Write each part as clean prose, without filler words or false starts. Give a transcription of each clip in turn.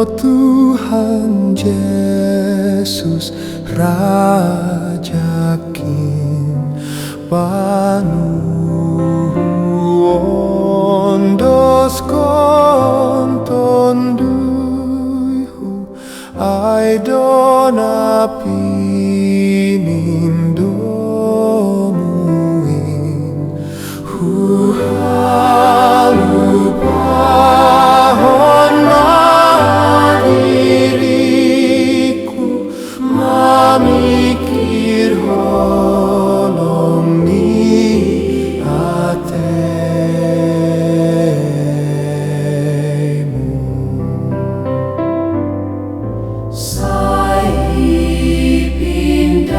Tuhan Yesus Rajakin panuwon dos konton duyhu ai dona pinindomuin halupahon diriku mamikir holong ni atemu Sai pindahi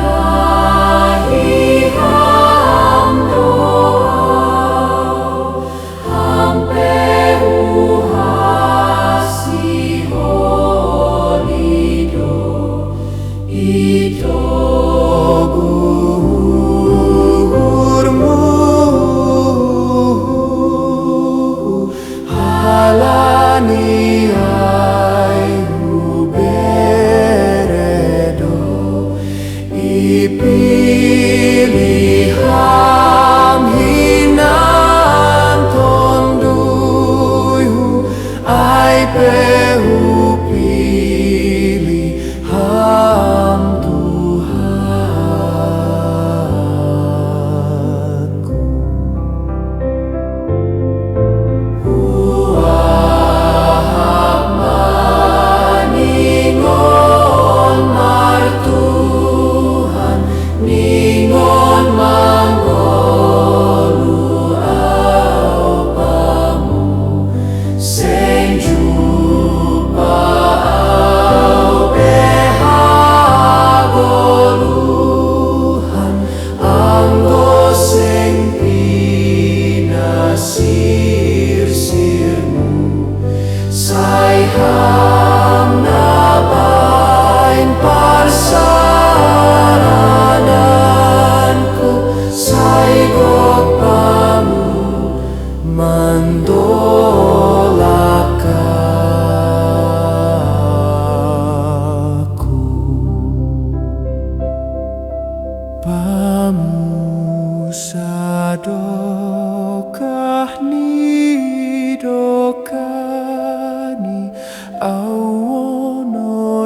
ham doa hampehu hasiolido ito gurmu halani ipilih ham hinan tonduyhu ai pehu pilih ham Tuhanku huahap maningon martuhan ningon manggolu aupamu sing jumpa au behagoluhan anggo sing pinasir-sirmu sai ham nabain parsarananku sai gopamu mandolak aku pamusadokah ni dokani awono